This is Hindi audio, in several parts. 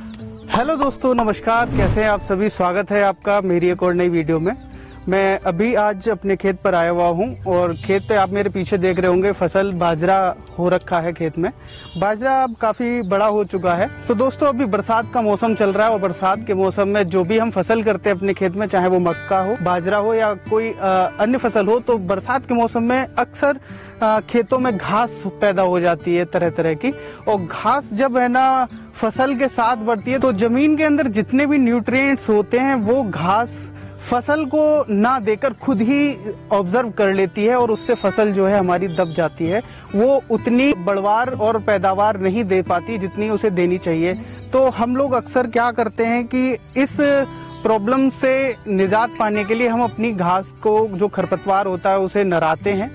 हेलो दोस्तों, नमस्कार। कैसे हैं आप सभी? स्वागत है आपका मेरी एक और नई वीडियो में। मैं अभी आज अपने खेत पर आया हुआ हूं और खेत पे आप मेरे पीछे देख रहे होंगे फसल बाजरा हो रखा है। खेत में बाजरा अब काफी बड़ा हो चुका है। तो दोस्तों, अभी बरसात का मौसम चल रहा है और बरसात के मौसम में जो भी हम फसल करते हैं अपने खेत में, चाहे वो मक्का हो, बाजरा हो या कोई अन्य फसल हो, तो बरसात के मौसम में अक्सर खेतों में घास पैदा हो जाती है तरह तरह की। और घास जब है ना फसल के साथ बढ़ती है तो जमीन के अंदर जितने भी न्यूट्रिएंट्स होते हैं वो घास फसल को ना देकर खुद ही ऑब्जर्व कर लेती है और उससे फसल जो है हमारी दब जाती है। वो उतनी बढ़वार और पैदावार नहीं दे पाती जितनी उसे देनी चाहिए। तो हम लोग अक्सर क्या करते हैं कि इस प्रॉब्लम से निजात पाने के लिए हम अपनी घास को, जो खरपतवार होता है, उसे नराते हैं।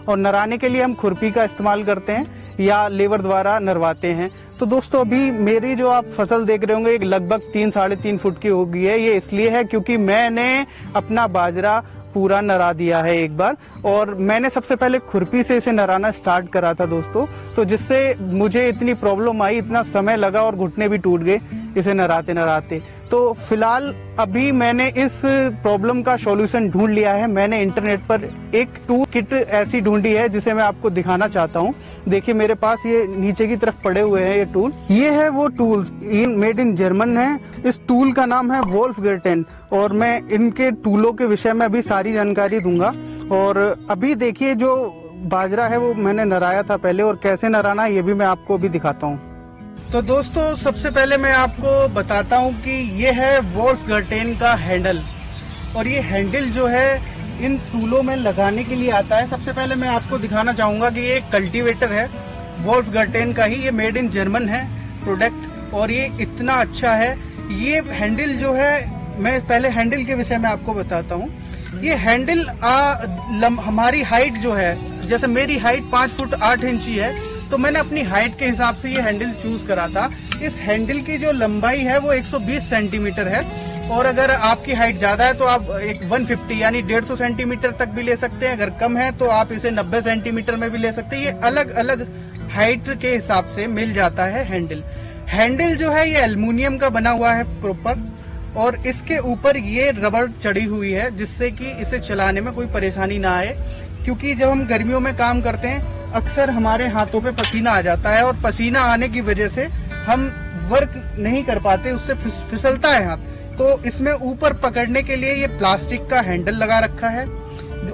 और नराने के लिए हम खुरपी का इस्तेमाल करते हैं या लेबर द्वारा नरवाते हैं। तो दोस्तों, अभी मेरी जो आप फसल देख रहे होंगे एक लगभग 3-3.5 फुट की हो गई है। ये इसलिए है क्योंकि मैंने अपना बाजरा पूरा नरा दिया है एक बार, और मैंने सबसे पहले खुरपी से इसे नराना स्टार्ट करा था दोस्तों। तो जिससे मुझे इतनी प्रॉब्लम आई, इतना समय लगा और घुटने भी टूट गए इसे नराते नराते। तो फिलहाल अभी मैंने इस प्रॉब्लम का सॉल्यूशन ढूंढ लिया है। मैंने इंटरनेट पर एक टूल किट ऐसी ढूंढी है जिसे मैं आपको दिखाना चाहता हूँ। देखिए मेरे पास ये नीचे की तरफ पड़े हुए हैं ये टूल। ये है वो टूल्स, ये मेड इन जर्मन है। इस टूल का नाम है वोल्फगर्टेन और मैं इनके टूलों के विषय में अभी सारी जानकारी दूंगा। और अभी देखिए जो बाजरा है वो मैंने नराया था पहले, और कैसे नराना है ये भी मैं आपको अभी दिखाता हूँ। तो दोस्तों, सबसे पहले मैं आपको बताता हूँ कि ये है वोल्फगर्टेन का हैंडल, और ये हैंडल जो है इन टूलों में लगाने के लिए आता है। सबसे पहले मैं आपको दिखाना चाहूंगा कि ये कल्टीवेटर है वोल्फगर्टेन का ही, ये मेड इन जर्मन है प्रोडक्ट, और ये इतना अच्छा है। ये हैंडल जो है, मैं पहले हैंडल के विषय में आपको बताता हूँ। ये हैंडल हमारी हाइट जो है, जैसे मेरी हाइट 5 फुट 8 इंची है, तो मैंने अपनी हाइट के हिसाब से ये हैंडल चूज करा था। इस हैंडल की जो लंबाई है वो 120 सेंटीमीटर है, और अगर आपकी हाइट ज्यादा है तो आप एक 150 यानी 150 सेंटीमीटर तक भी ले सकते हैं। अगर कम है तो आप इसे 90 सेंटीमीटर में भी ले सकते हैं। ये अलग अलग हाइट के हिसाब से मिल जाता है हैंडल। हैंडल जो है ये एल्युमिनियम का बना हुआ है प्रॉपर, और इसके ऊपर ये रबर चढ़ी हुई है जिससे कि इसे चलाने में कोई परेशानी ना आए। क्योंकि जब हम गर्मियों में काम करते हैं अक्सर हमारे हाथों पे पसीना आ जाता है, और पसीना आने की वजह से हम वर्क नहीं कर पाते, उससे फिसलता है हाथ। तो इसमें ऊपर पकड़ने के लिए ये प्लास्टिक का हैंडल लगा रखा है,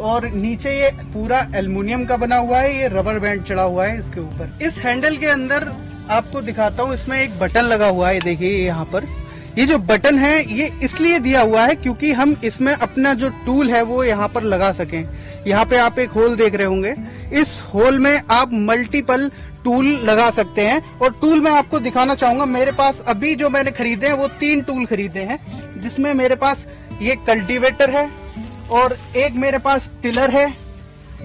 और नीचे ये पूरा एल्युमिनियम का बना हुआ है। ये रबर बैंड चढ़ा हुआ है इसके ऊपर। इस हैंडल के अंदर आपको दिखाता हूँ, इसमें एक बटन लगा हुआ है। देखिए यहाँ पर ये जो बटन है ये इसलिए दिया हुआ है क्योंकि हम इसमें अपना जो टूल है वो यहाँ पर लगा सकें। यहाँ पे आप एक होल देख रहे होंगे, इस होल में आप मल्टीपल टूल लगा सकते हैं। और टूल मैं आपको दिखाना चाहूंगा। मेरे पास अभी जो मैंने खरीदे हैं वो 3 टूल खरीदे हैं, जिसमें मेरे पास ये कल्टीवेटर है, और एक मेरे पास टिलर है,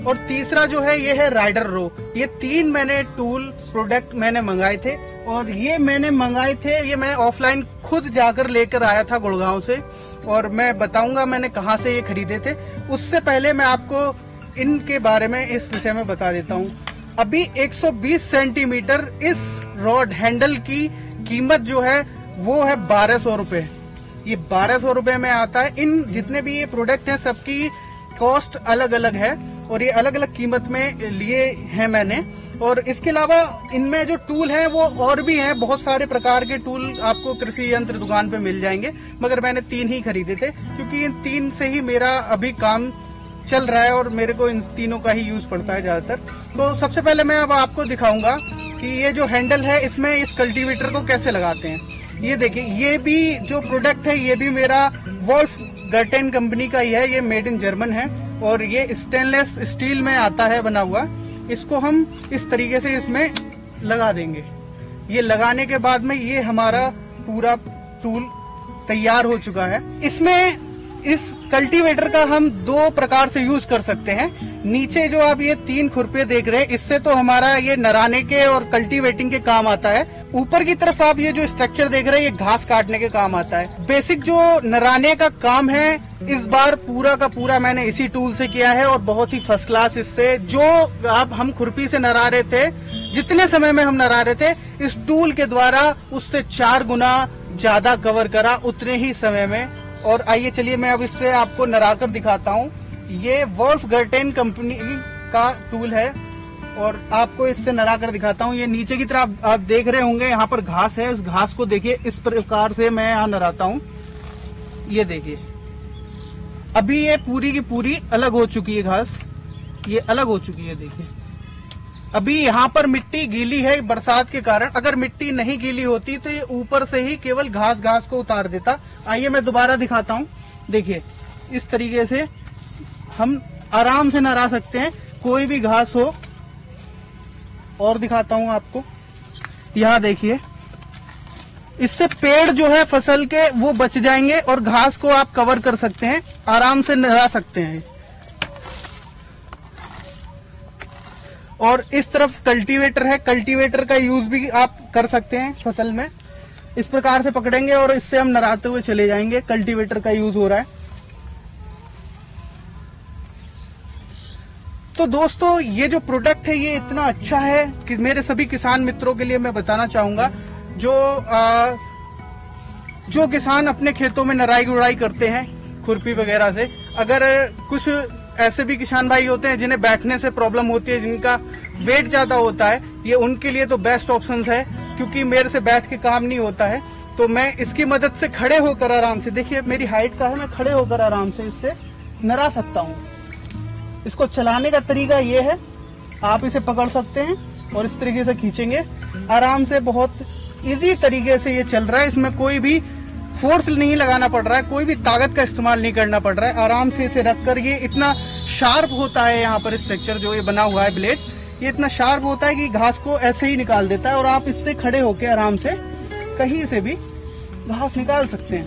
और तीसरा जो है ये है राइडर रो। ये 3 मैंने टूल प्रोडक्ट मैंने मंगाए थे, और ये मैंने मंगाए थे, ये मैं ऑफलाइन खुद जाकर लेकर आया था गुड़गांव से, और मैं बताऊंगा मैंने कहाँ से ये खरीदे थे। उससे पहले मैं आपको इनके बारे में इस विषय में बता देता हूँ। अभी 120 सेंटीमीटर इस रॉड हैंडल की कीमत जो है वो है 1200 रुपए। ये 1200 रुपए में आता है। इन जितने भी ये प्रोडक्ट हैं सबकी कॉस्ट अलग अलग है, और ये अलग अलग कीमत में लिए हैं मैंने। और इसके अलावा इनमें जो टूल हैं वो और भी हैं, बहुत सारे प्रकार के टूल आपको कृषि यंत्र दुकान पे मिल जाएंगे, मगर मैंने 3 ही खरीदे थे क्योंकि इन 3 से ही मेरा अभी काम चल रहा है, और मेरे को इन तीनों का ही यूज पड़ता है ज्यादातर। तो सबसे पहले मैं अब आपको दिखाऊंगा कि ये जो हैंडल है इसमें इस कल्टीवेटर को कैसे लगाते हैं। ये देखिए, ये भी जो प्रोडक्ट है ये भी मेरा वोल्फगर्टेन कंपनी का ही है। ये मेड इन जर्मन है, और ये स्टेनलेस स्टील में आता है बना हुआ। इसको हम इस तरीके से इसमें लगा देंगे। ये लगाने के बाद में ये हमारा पूरा टूल तैयार हो चुका है। इसमें इस कल्टीवेटर का हम 2 प्रकार से यूज कर सकते हैं। नीचे जो आप ये 3 खुरपे देख रहे हैं, इससे तो हमारा ये नराने के और कल्टीवेटिंग के काम आता है। ऊपर की तरफ आप ये जो स्ट्रक्चर देख रहे हैं ये घास काटने के काम आता है। बेसिक जो नराने का काम है इस बार पूरा का पूरा मैंने इसी टूल से किया है, और बहुत ही फर्स्ट क्लास। इससे जो आप हम खुरपी से नरा रहे थे, जितने समय में हम नरा रहे थे, इस टूल के द्वारा उससे 4 गुना ज्यादा कवर करा उतने ही समय में। और आइए चलिए मैं अब इससे आपको नरा कर दिखाता हूँ। ये वोल्फगार्टेन कंपनी का टूल है और आपको इससे नरा कर दिखाता हूँ। ये नीचे की तरफ आप देख रहे होंगे, यहाँ पर घास है, उस घास को देखिए इस प्रकार से मैं यहाँ नराता हूँ। ये देखिए अभी ये पूरी की पूरी अलग हो चुकी है, घास ये अलग हो चुकी है। देखिए अभी यहाँ पर मिट्टी गीली है बरसात के कारण, अगर मिट्टी नहीं गीली होती तो ये ऊपर से ही केवल घास घास को उतार देता। आइए मैं दोबारा दिखाता हूँ। देखिए इस तरीके से हम आराम से नरा सकते हैं, कोई भी घास हो। और दिखाता हूँ आपको, यहाँ देखिए इससे पेड़ जो है फसल के वो बच जाएंगे और घास को आप कवर कर सकते हैं, आराम से नरा सकते हैं। और इस तरफ कल्टीवेटर है, कल्टीवेटर का यूज भी आप कर सकते हैं फसल में। इस प्रकार से पकड़ेंगे और इससे हम नराते हुए चले जाएंगे। कल्टीवेटर का यूज हो रहा है। तो दोस्तों ये जो प्रोडक्ट है ये इतना अच्छा है कि मेरे सभी किसान मित्रों के लिए मैं बताना चाहूंगा, जो किसान अपने खेतों में नराई गुड़ाई करते हैं खुरपी वगैरह से। अगर कुछ ऐसे भी किसान भाई होते हैं जिन्हें बैठने से प्रॉब्लम होती है, जिनका वेट ज्यादा होता है, ये उनके लिए तो बेस्ट ऑप्शन है, क्योंकि मेरे से बैठ के काम नहीं होता है। तो मैं इसकी मदद से खड़े होकर आराम से, देखिए मेरी हाइट का है, मैं खड़े होकर आराम से इससे नरा सकता हूँ। इसको चलाने का तरीका ये है, आप इसे पकड़ सकते हैं और इस तरीके से खींचेंगे आराम से। बहुत इजी तरीके से ये चल रहा है, इसमें कोई भी फोर्स नहीं लगाना पड़ रहा है, कोई भी ताकत का इस्तेमाल नहीं करना पड़ रहा है। आराम से इसे रखकर, ये इतना शार्प होता है, यहाँ पर स्ट्रक्चर जो ये बना हुआ है ब्लेड, ये इतना शार्प होता है कि घास को ऐसे ही निकाल देता है और आप इससे खड़े होकर आराम से कहीं से भी घास निकाल सकते हैं।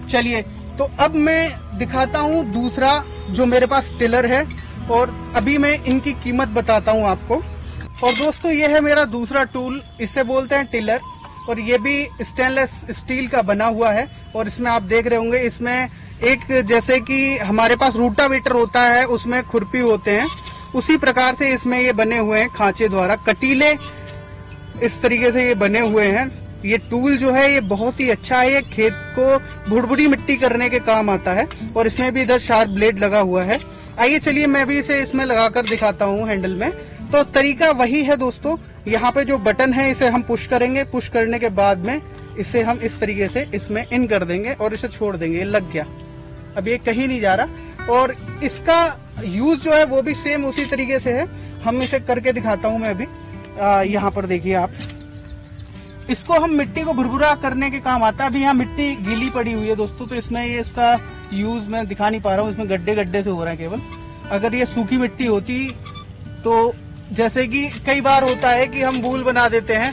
चलिए तो अब मैं दिखाता हूँ दूसरा जो मेरे पास टिलर है, और अभी मैं इनकी कीमत बताता हूँ आपको। और दोस्तों ये है मेरा दूसरा टूल, इसे बोलते हैं टिलर, और ये भी स्टेनलेस स्टील का बना हुआ है। और इसमें आप देख रहे होंगे, इसमें एक जैसे कि हमारे पास रूटावेटर होता है उसमें खुरपी होते हैं, उसी प्रकार से इसमें ये बने हुए हैं खांचे द्वारा, कटीले इस तरीके से ये बने हुए हैं। ये टूल जो है ये बहुत ही अच्छा है, ये खेत को भुरभुरी मिट्टी करने के काम आता है। और इसमें भी इधर शार्प ब्लेड लगा हुआ है। आइए चलिए मैं भी इसे इसमें लगाकर दिखाता हूँ हैंडल में। तो तरीका वही है दोस्तों, यहाँ पे जो बटन है इसे हम पुश करेंगे, पुश करने के बाद में इसे हम इस तरीके से इसमें इन कर देंगे और इसे छोड़ देंगे, ये लग गया। अब ये कहीं नहीं जा रहा। और इसका यूज जो है वो भी सेम उसी तरीके से है, हम इसे करके दिखाता हूँ मैं अभी। यहाँ पर देखिए आप, इसको हम मिट्टी को भुरभुरा करने के काम आता है। अभी यहाँ मिट्टी गीली पड़ी हुई है दोस्तों, तो इसमें ये इसका यूज मैं दिखा नहीं पा रहा हूँ, इसमें गड्ढे गड्ढे से हो रहा है केवल। अगर ये सूखी मिट्टी होती तो, जैसे कि कई बार होता है कि हम बूल बना देते हैं,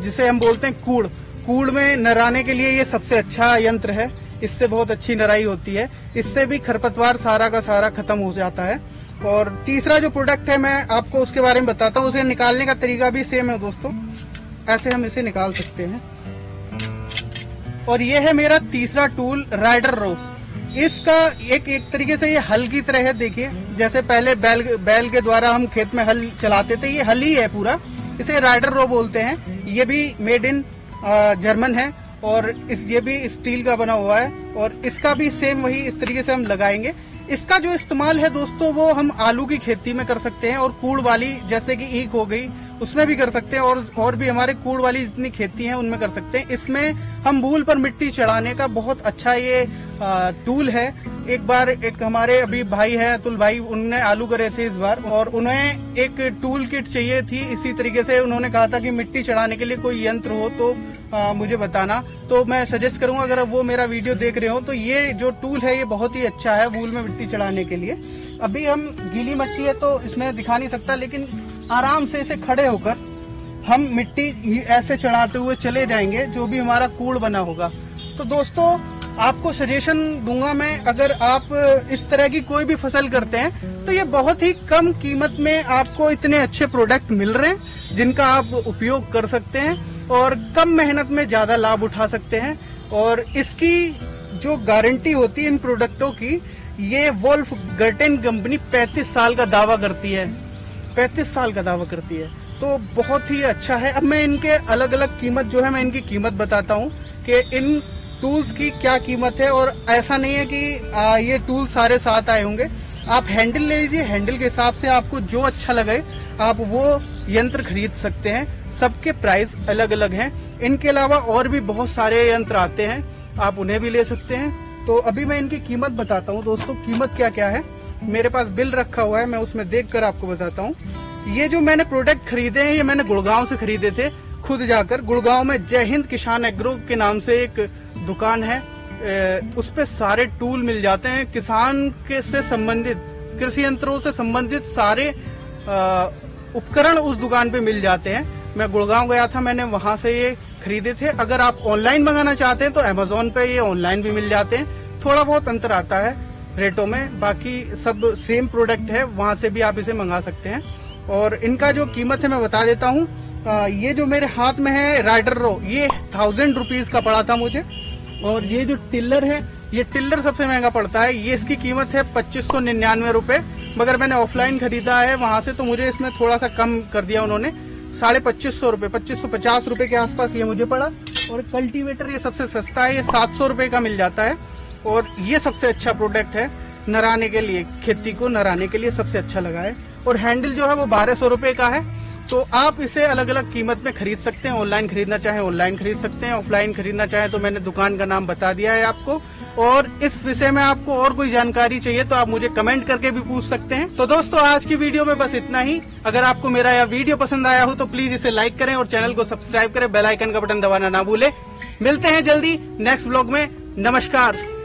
जिसे हम बोलते हैं कूड़, कूड़ में नराने के लिए ये सबसे अच्छा यंत्र है। इससे बहुत अच्छी नराई होती है, इससे भी खरपतवार सारा का सारा खत्म हो जाता है। और तीसरा जो प्रोडक्ट है मैं आपको उसके बारे में बताता हूँ। उसे निकालने का तरीका भी सेम है दोस्तों, ऐसे हम इसे निकाल सकते हैं। और ये है मेरा तीसरा टूल, राइडर रो। इसका एक तरीके से ये हल की तरह है। देखिए जैसे पहले बैल के द्वारा हम खेत में हल चलाते थे, ये हल ही है पूरा, इसे राइडर रो बोलते हैं। ये भी मेड इन जर्मन है और ये भी स्टील का बना हुआ है। और इसका भी सेम वही इस तरीके से हम लगाएंगे। इसका जो इस्तेमाल है दोस्तों वो हम आलू की खेती में कर सकते हैं, और कूड़ वाली जैसे कि ईख हो गई उसमें भी कर सकते हैं, और भी हमारे कूड़ वाली जितनी खेती है उनमें कर सकते हैं। इसमें हम भूल पर मिट्टी चढ़ाने का बहुत अच्छा ये टूल है। एक बार एक हमारे अभी भाई है अतुल भाई, उनने आलू करे थे इस बार, और उन्हें एक टूल किट चाहिए थी। इसी तरीके से उन्होंने कहा था कि मिट्टी चढ़ाने के लिए कोई यंत्र हो तो मुझे बताना। तो मैं सजेस्ट करूंगा, अगर वो मेरा वीडियो देख रहे हो तो ये जो टूल है ये बहुत ही अच्छा है भूल में मिट्टी चढ़ाने के लिए। अभी हम गीली मिट्टी है तो इसमें दिखा नहीं सकता, लेकिन आराम से इसे खड़े होकर हम मिट्टी ऐसे चढ़ाते हुए चले जाएंगे, जो भी हमारा कूड़ बना होगा। तो दोस्तों आपको सजेशन दूंगा मैं, अगर आप इस तरह की कोई भी फसल करते हैं तो ये बहुत ही कम कीमत में आपको इतने अच्छे प्रोडक्ट मिल रहे हैं जिनका आप उपयोग कर सकते हैं और कम मेहनत में ज्यादा लाभ उठा सकते हैं। और इसकी जो गारंटी होती है इन प्रोडक्टों की, ये वोल्फगार्टेन कंपनी 35 साल का दावा करती है। 35 साल का दावा करती है, तो बहुत ही अच्छा है। अब मैं इनके अलग अलग कीमत जो है मैं इनकी कीमत बताता हूँ कि इन टूल्स की क्या कीमत है। और ऐसा नहीं है कि ये टूल सारे साथ आए होंगे, आप हैंडल ले लीजिए, हैंडल के हिसाब से आपको जो अच्छा लगे आप वो यंत्र खरीद सकते हैं। सबके प्राइस अलग अलग हैं। इनके अलावा और भी बहुत सारे यंत्र आते हैं, आप उन्हें भी ले सकते हैं। तो अभी मैं इनकी कीमत बताता हूँ दोस्तों, कीमत क्या क्या है। मेरे पास बिल रखा हुआ है, मैं उसमें देखकर आपको बताता हूँ। ये जो मैंने प्रोडक्ट खरीदे हैं ये मैंने गुड़गांव से खरीदे थे, खुद जाकर। गुड़गांव में जय हिंद किसान एग्रो के नाम से एक दुकान है, उस पे सारे टूल मिल जाते हैं। किसान के से संबंधित, कृषि यंत्रों से संबंधित सारे उपकरण उस दुकान पे मिल जाते हैं। मैं गुड़गांव गया था, मैंने वहां से ये खरीदे थे। अगर आप ऑनलाइन मंगाना चाहते हैं तो अमेजोन पे ये ऑनलाइन भी मिल जाते हैं। थोड़ा बहुत अंतर आता है रेटों में, बाकी सब सेम प्रोडक्ट है, वहां से भी आप इसे मंगा सकते हैं। और इनका जो कीमत है मैं बता देता हूँ। ये जो मेरे हाथ में है राइडर रो, ये 1000 रुपीज का पड़ा था मुझे। और ये जो टिल्लर है, ये टिल्लर सबसे महंगा पड़ता है, ये इसकी कीमत है 2599 रुपए। मगर मैंने ऑफलाइन खरीदा है वहां से, तो मुझे इसमें थोड़ा सा कम कर दिया उन्होंने, 2550 रुपए, 2550 रुपए के आसपास ये मुझे पड़ा। और कल्टीवेटर ये सबसे सस्ता है, ये 700 रुपए का मिल जाता है। और ये सबसे अच्छा प्रोडक्ट है नराने के लिए, खेती को नराने के लिए सबसे अच्छा लगा है। और हैंडल जो है वो 1200 रुपए का है। तो आप इसे अलग अलग कीमत में खरीद सकते हैं। ऑनलाइन खरीदना चाहे ऑनलाइन खरीद सकते हैं, ऑफलाइन खरीदना चाहे तो मैंने दुकान का नाम बता दिया है आपको। और इस विषय में आपको और कोई जानकारी चाहिए तो आप मुझे कमेंट करके भी पूछ सकते हैं। तो दोस्तों आज की वीडियो में बस इतना ही। अगर आपको मेरा यह वीडियो पसंद आया हो तो प्लीज इसे लाइक करें और चैनल को सब्सक्राइब करें, बेल आइकन का बटन दबाना ना भूलें। मिलते हैं जल्दी नेक्स्ट ब्लॉग में। नमस्कार।